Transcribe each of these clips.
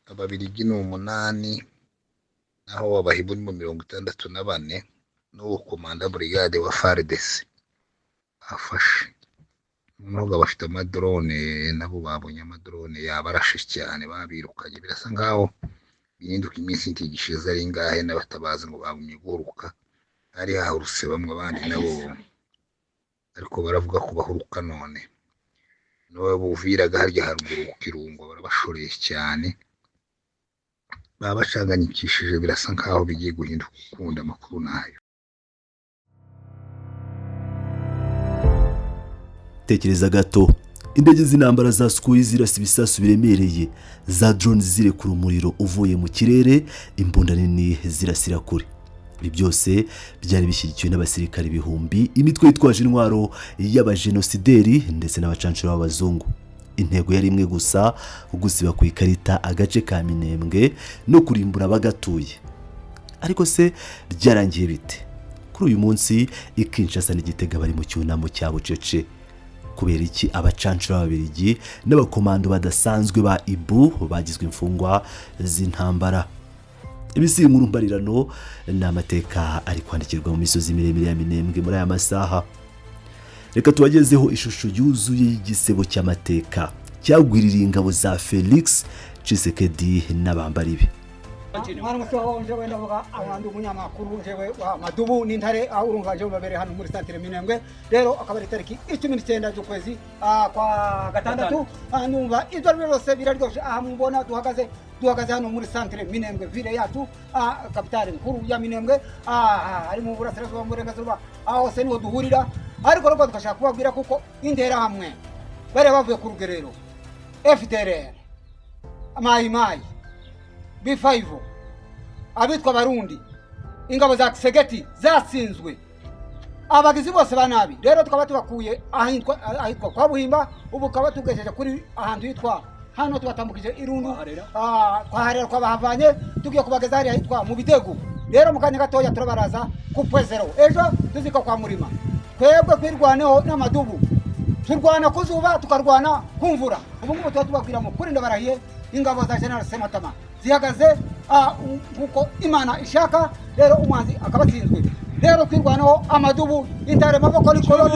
Ababiligi ni 8 naho abahibu ni 64 n'uwo komanda brigade wa FARDC afashe. Noneho bafite amadrone nabo babonye amadrone yabarashe cyane babirukanye, birasa ngaho bihinduka iminsi ntigishize ari ngahe n'abatabazi ngo bagumye guruka ari hahurutse bamwe abandi nabo ariko baravuga ko bahuruka none no buviraga harya haruguru kirungo barabashoreye cyane babacanganyikishije, birasa nkaho bigiye guhinduka ukunda amakuru nayo. Tekereza gato, indege z'intambara za Sukhoi zirasa ibisasu biremereye, za drone zirekura umuriro uvuye mu kirere, imbunda nini zirasira kure. Ibi byose byari bishyigikiwe n'abasirikare ibihumbi, imitwe yitwaje intwaro y'abajenosideri ndetse n'abacancuro b'abazungu. Intego yari imwe gusa, gusiba ku ikarita agace ka Minembwe no kurimbura bagatuye. Ariko se byarangiye bite? Kuri uyu munsi Kinshasa n'Igitega bari mu cyunamo cya bucece. Kubera iki abacancuro b'Ababiligi n'abakomando badasanzwe ba IBU bagizwe imfungwa z'intambara? Ibisi inkuru mbarirano n'amateka ari kwandikirwa mu misozi miremire ya Minembwe muri aya masaha. Reka tubagezeho ishusho yuzuye y'igisebo cy'amateka cyagwiririye ingabo za Felix Tshisekedi n'abambaribe. Mwana musoho njewe ndavuga abantu umunyamakuru njewe wa Madubu n'intare aho urumva je babere hano muri centre Minembwe. Rero akabari tariki 19 z'ukwezi kwa gatandatu numva ibyo byose biraryoshe aha mubona duhagaze hano muri centre Minembwe ville yacu capitale nkuru ya Minembwe ari mu burasirazuba mburengerazuba aho se niho duhurira. Ariko rero tukashaka kubabwira kuko indera hamwe bare bavuye ku rugerero FDLR Mayi B5 abitwa Barundi ingabo za Kisegeti zatsinzwe abagizi bose banabi. Rero tukaba tubakuye ahitwa kwa Buhimba, ubu kaba tugejeje kuri ahantu hitwa hano tubatambukije irundu kwa harera kwa bahavanye tugiye kubageza hari ahitwa mu Bidegu. Rero mukanya gatoya turabaraza ku Pwezero ejo tuzika kwa Murima. Twebwe kwirwaneho n'amadubu turwana kuzuba tukarwana kumvura. Ubu ngubu tubabwira mu kuri ndabarahiye ingabo za General Sematama zihagaze nkuko Imana ishaka. Rero umwanzi akabatsinzwe. Rero kwirwanaho amadubu intare maboko rikoro.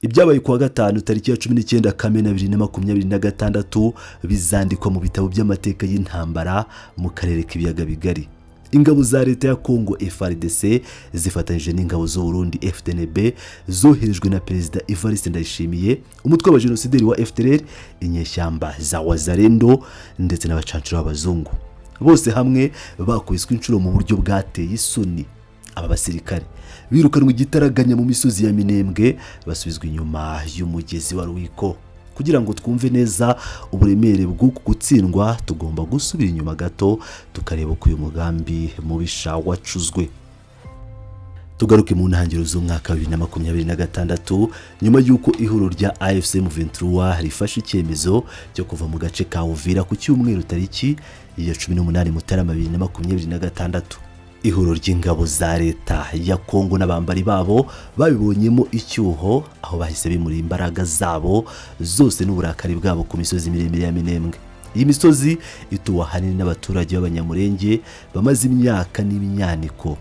Ibyabaye kuwa gatanu tariki ya 19 Kamena 2026 bizandikwa mu bitabo by'amateka y'intambara mu karere k'ibiyaga bigari. Ingabo za leta ya Kongo FARDC zifatanyije n'ingabo zo Burundi FDNB zoherejwe na Perezida Evariste Ndayishimiye, umutwe wa genosideri wa FDLR, inyeshyamba za Wazalendo ndetse n'abacancuro b'abazungu. Bose hamwe bakubiswe inshuro mu buryo bwateye isoni. Aba basirikare birukanwe igitaraganya mu misozi ya Minembwe basubizwa inyuma y'umugezi wa Rwiko. Kugira ngo twumve neza uburemere bw'uku gutsindwa, tugomba gusubira inyuma gato tukareba uko uyu mugambi mubisha wacuzwe. Tugaruke mu ntangiriro z'umwaka wa 2026 nyuma y'uko ihuriro rya AFC M23 rifashe icyemezo cyo kuva mu gace ka Uvira ku cyumweru tariki ya 18 Mutarama 2026. Ihuriro ry'ingabo za leta ya Kongo n'abambari babo babibonyemo icyuho, aho bahise bimura imbaraga zabo zose n'uburakari bwabo ku misozi miremire ya Minembwe. Iyi misozi ituwe ahanini n'abaturage b'abanyamurenge bamaze imyaka n'imyaniko,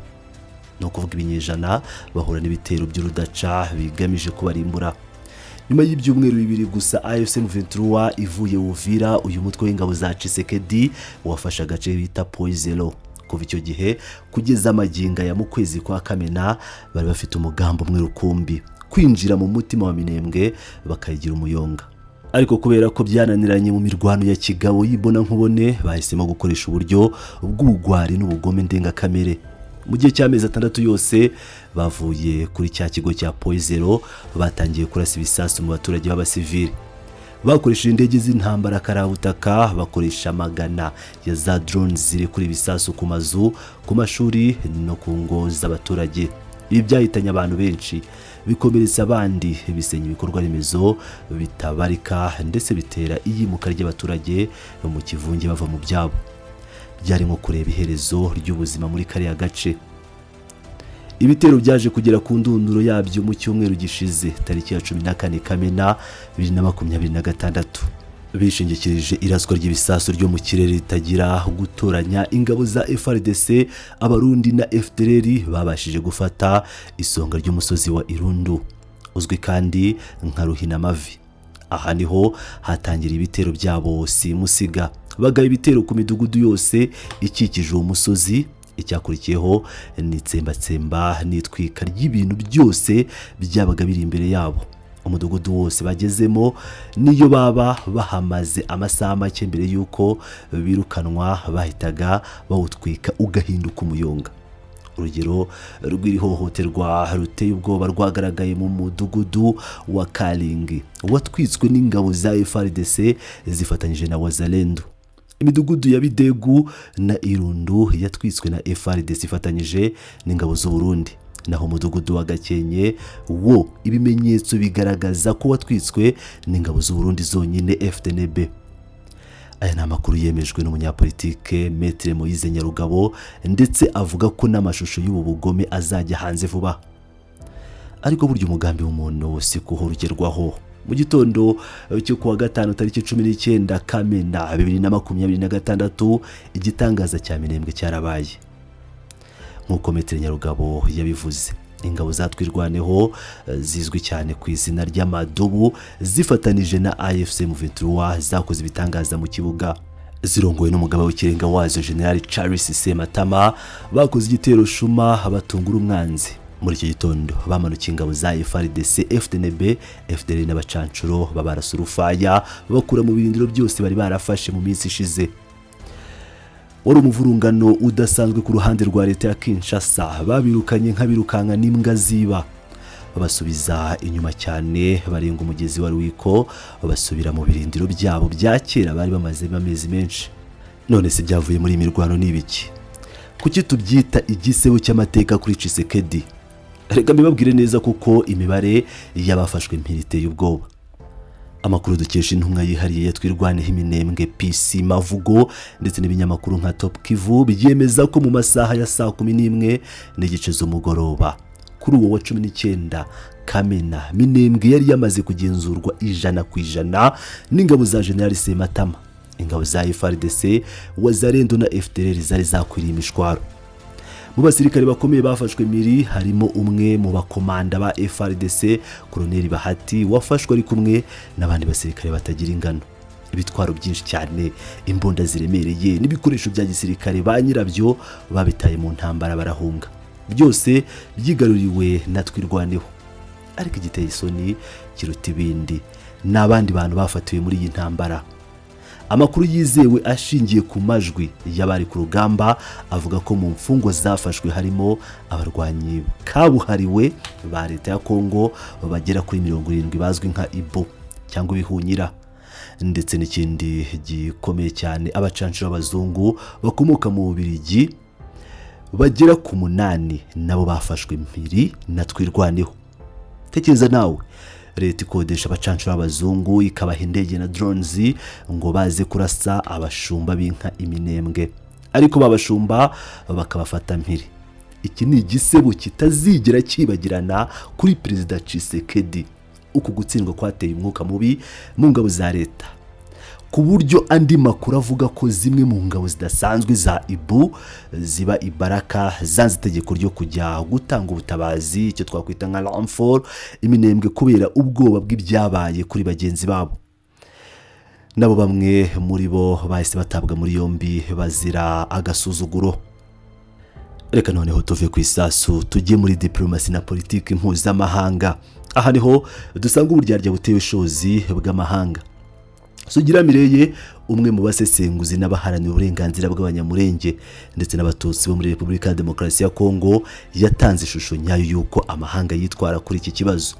no kuvuga ibinyejana, bahura n'ibitero by'urudaca bigamije kubarimbura. Nyuma y'ibyumweru bibiri gusa AFC M23 ivuye Uvira, uyu mutwe w'ingabo za Tshisekedi wafashe agace bita Pwezero. Kuva icyo gihe kugeza amaginga ya mu kwezi kwa Kamena bari bafite umugambo umwe rukumbi, kwinjira mu mutima wa Minembwe bakayigira umuyonga. Ariko kubera ko byananiranye mu mirwano ya kigabo yibona nkubone, bahisemo gukoresha uburyo bw'ubugwari n'ubugome ndengakamere. Mu gihe cy'amezi 6 yose bavuye kuri cya kigo cya Pwezero, batangiye kurasa ibisasu mu baturage b'abasivili. Bakoresheje indege z'intambara karabutaka, bakoresha magana ya za drones ziri kuri ibisasu ku mazu, ku mashuri no ku ngo z'abaturage. Ibi byahitanye abantu benshi, bikomeretsa abandi, bisenya ibikorwa remezo bitabarika ndetse bitera iyimuka ry'abaturage mu kivunge bava mu byabo. Byari nko kureba iherezo ry'ubuzima muri kariya gace. Ibitero byaje kugera ku ndunduro yabyo mu cyumweru gishize tariki ya 14 Kamena 2026. bishingikirije iraswa ry'ibisasu ryo mu kirere ritagira gutoranya, ingabo za FARDC, Abarundi na FDLR babashije gufata isonga ry'umusozi wa Irundu uzwi kandi nka Ruhinamavi. Aha niho hatangira ibitero byabo simusiga, bagaye ibitero ku midugudu yose ikikije uwo musozi. Icyakurikiyeho ni itsembatsemba n'itwika ry'ibintu byose byabaga biri imbere yabo. Umudugudu wose bagezemo niyo baba bahamaze amasaha make mbere y'uko birukanwa, bahitaga bawutwika ugahinduka umuyonga. Urugero rw'iri hohoterwa ruteye ubwoba rwagaragaye mu mudugudu wa Kalingi watwitswe n'ingabo za FARDC zifatanyije na Wazalendo. Imidugudu ya Bidegu na Irundu yatwitswe na FARDC ifatanyije n'ingabo z'u Burundi. Naho umudugudu wa Gakenke wo ibimenyetso bigaragaza ko watwitswe n'ingabo z'u Burundi zonyine FDNB. Aya ni amakuru yemejwe n'umunyapolitike Maître Moise Nyarugabo, ndetse avuga ko n'amashusho y'ubu bugome azajya hanze vuba. Ariko burya umugambi w'umuntu si kuhorugerwaho. Mu gitondo cyo kuwa gatanu tariki 19 Kamena 2026 igitangaza cya Minembwe cyarabaye. Nk'uko Maître Nyarugabo yabivuze, ingabo zatwirwaneho zizwi cyane ku izina ry'amadubu zifatanije na AFC M23 zakoze ibitangaza mu kibuga, zirongowe n'umugaba w'ikirenga wazo General Charles Sematama, bakoze igitero shuma batungura umwanzi. Muri iki gitondo bamanukiye ingabo za FARDC, FDNB, FDLR n'abacancuro babarasa urufaya bakura mu birindiro byose bari barafashe mu minsi ishize. Wari umuvurungano udasanzwe ku ruhande rwa leta ya Kinshasa, babirukanye nk'abirukanka n'imbwa ziba, babasubiza inyuma cyane, barenga umugezi wa Rwiko, basubira mu birindiro byabo bya kera bari bamaze amezi menshi. None se byavuye muri imirwano n'ibiki? Kuki tubyita igisebo cy'amateka kuri Tshisekedi? Reka mbibabwire neza kuko imibare y'abafashwe mpiri iteye ubwoba. Amakuru dukesha intumwa yihariye yatwirwaneho Minembwe PC Mavugo ndetse n'ibinyamakuru nka Top Kivu byemeza ko mu masaha ya saa 11 n'igice z'umugoroba kuri uwo wa 19 Kamena, Minembwe yari yamaze kugenzurwa 100% n'ingabo za General Sematama. Ingabo za FARDC, Wazalendo na FDLR zari zakwiriye imishwaro. Mu basirikare bakomeye bafashwe miri harimo umwe mu bakomanda ba FARDC, Colonel Bahati, wafashwe ari kumwe n'abandi basirikare batagira ingano. Ibitwaro byinshi cyane, imbunda ziremereye n'ibikoresho bya gisirikare ba nyirabyo babitaye mu ntambara barahunga. Byose byigaruriwe natwirwaneho. Ariko igiteye isoni kiruta ibindi n'abandi bantu bafatiwe muri iyi ntambara. Amakuru yizewe ashingiye ku majwi y'abari ku rugamba avuga ko mu mfungwa zafashwe harimo abarwanyi kabuhariwe ba leta ya Kongo bagera kuri 70 bazwi nka Ibo cyangwa ibihunyira, ndetse n'ikindi gikomeye cyane abacancuro b'abazungu bakomoka mu Bubiligi bagera ku 8 nabo bafashwe mpiri natwirwaneho. Tekereza nawe, leta ikodesha abacancuro b'abazungu ikabaha indege na drones ngo baze kurasa abashumba b'inka Minembwe, ariko babashumba bakabafata mpiri. Iki ni igisebo kitazigera kibagirana kuri Perezida Tshisekedi. Uku gutsindwa kwateye umwuka mubi mu ngabo za leta, ku buryo andi makuru avuga ko zimwe mu ngabo zidasanzwe za Ibu ziba Ibaraka zanze itegeko ryo kujya gutanga ubutabazi, icyo twakwita nka renfort Minembwe kubera ubwoba bw'ibyabaye kuri bagenzi babo. Nabo bamwe muri bo bahise batabwa muri yombi bazira agasuzuguro. Reka noneho tuve ku isasu tujye muri diplomasi na politiki mpuzamahanga. Aha niho dusanga uburyarya butewe ishozi bw'amahanga. Sugira Mireye, umwe mu basesenguzi n'abaharanira uburenganzira bw'abanyamurenge ndetse n'abatutsi bo muri Repubulika ya Demokarasi ya Kongo, yatanze ishusho nyayo y'uko amahanga yitwara kuri iki kibazo.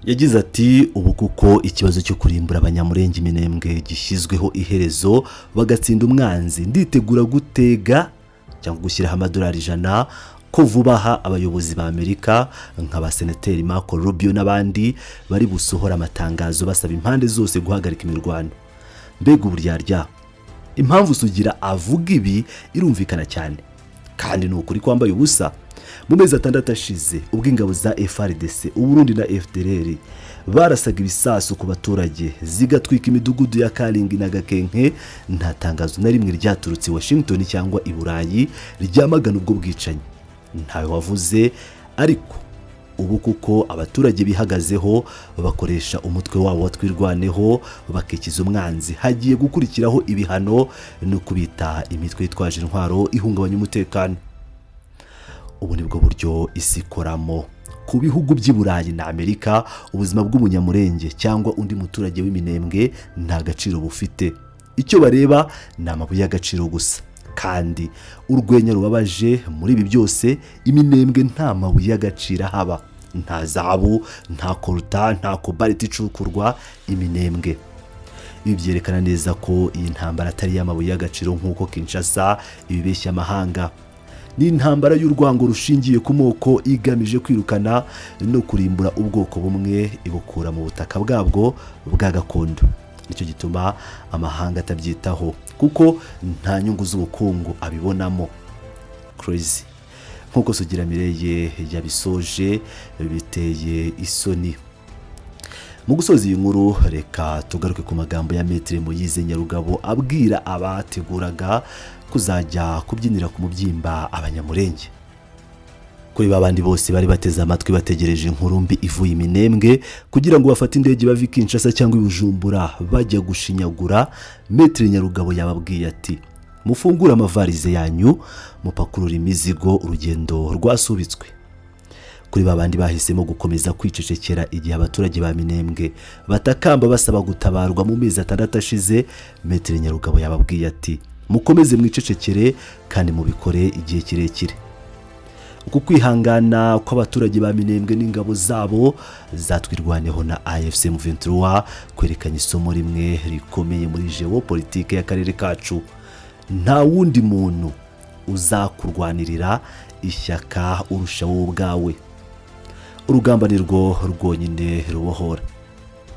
Yagize ati, ubu kuko ikibazo cyo kurimbura abanyamurenge Minembwe gishyizweho iherezo bagatsinda umwanzi, nditegura gutega cyangwa gushyiraho amadolari 100 ko vubaha abayobozi ba Amerika nk'abasenateri Marco Rubio n'abandi bari busohora amatangazo basaba impande zose guhagarika imirwano. Mbega uburyarya! Impamvu Sugira avuga ibi irumvikana cyane, kandi ni ukuri kwambaye ubusa. mu mezi 6 ashize ubwo ingabo za FARDC Uburundi na FDLR barasaga ibisasu ku baturage zigatwika imidugudu ya Karingi na Gakenke, nta tangazo na rimwe ryaturutse Washington cyangwa i Burayi ryamagana ubwo bwicanyi. Ntawe wavuze, ariko ubu kuko abaturage bihagazeho bakoresha umutwe wabo watwirwaneho bakikiza umwanzi, hagiye gukurikiraho ibihano no kubita imitwe yitwaje intwaro ihungabanya umutekano. Ubu nibwo buryo isi ikoramo. Ku bihugu by'i Burayi na Amerika ubuzima bw'umunyamurenge cyangwa undi muturage w'iminembwe nta gaciro bufite. Icyo bareba ni amabuye y'agaciro gusa. Kandi urwenya rubabaje muri ibi byose, iminembwe nta mabuye y'agaciro haba, nta zahabu, nta koruta, nta kobaliti icukurwa iminembwe. Ibi byerekana neza ko iyi ntambara atari y'amabuye y'agaciro nk'uko Kinshasa ibibeshya amahanga. Ni intambara y'urwango rushingiye ku moko igamije kwirukana no kurimbura ubwoko bumwe ibukura mu butaka bwabwo bwa gakondo. Nicyo gituma amahanga atabyitaho kuko nta nyungu z'ubukungu abibonamo. Crazy. Nkuko Sugira Mireye yabisoje biteye isoni. Mu gusoza iyi nkuru reka tugaruke ku magambo ya Maître Moise Nyarugabo abwira abateguraga kuzajya kubyinira ku mubyimba abanyamurenge. Kuri babandi bose bari bateze amatwi bategereje inkuru mbi ivuye Minembwe kugira ngo bafate indege bava Kinshasa cyangwa Bujumbura bajya gushinyagura, Maître Nyarugabo yababwiye ati mufungura amavarize yanyu mupakurura imizigo, urugendo rwasubitswe. Kuri babandi bahisemo gukomeza kwicecekera igihe abaturage ba Minembwe batakamba basaba gutabarwa mu mezi 6 ashize, Maître Nyarugabo yababwiye ati mukomeze mwicecekere kandi mubikore igihe kirekire. Uku kwihangana kw'abaturage ba Minembwe n'ingabo zabo zatwirwaneho na AFC M23 kwerekana isomo rimwe rikomeye muri geopolitical y'akarere kacu. Nta wundi muntu uzakurwanirira ishyaka urusha wowe ubwawe. Urugamba nirwo rwonyine rubohora.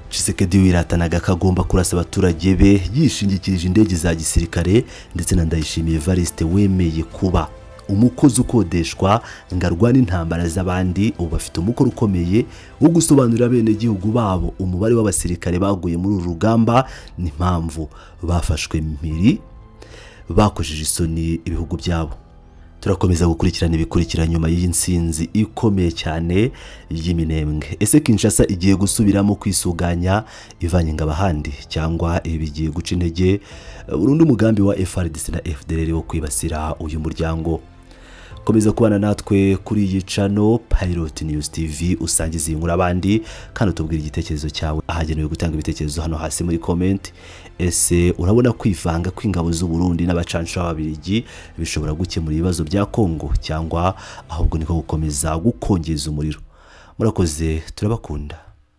Tshisekedi wiratanaga kagomba kurasa abaturage be yishingikirije indege za gisirikare, ndetse na Ndayishimiye Evariste wemeye kuba umukozi ukodeshwa ngarwana intambara z'abandi. Ubu bafite umukoro ukomeye wo gusobanurira bene gihugu babo umubare w'abasirikare baguye muri uru rugamba n'impamvu bafashwe mpiri bakojeje isoni ibihugu byabo. Turakomeza gukurikirana ibikurikira nyuma y'insinzi ikomeye cyane y'Iminembwe. Ese Kinshasa igiye gusubiramo kwisuganya ivanye ngabahandi cyangwa bigiye guca intege burundu umugambi wa FARDC na FDLR wo kwibasira uyu muryango? Komeza kubana natwe kuri iyi channel Pilot News TV, usangiza inkuru abandi kandi utubwira igitekerezo cyawe ahagenewe gutanga ibitekerezo hano hasi muri comment. Ese urabona kwivanga kw'ingabo z'u Burundi n'abacansha b'Ababiligi bishobora gukemura ibibazo bya Kongo cyangwa ahubwo niko gukomeza gukongeza umuriro? Murakoze, turabakunda.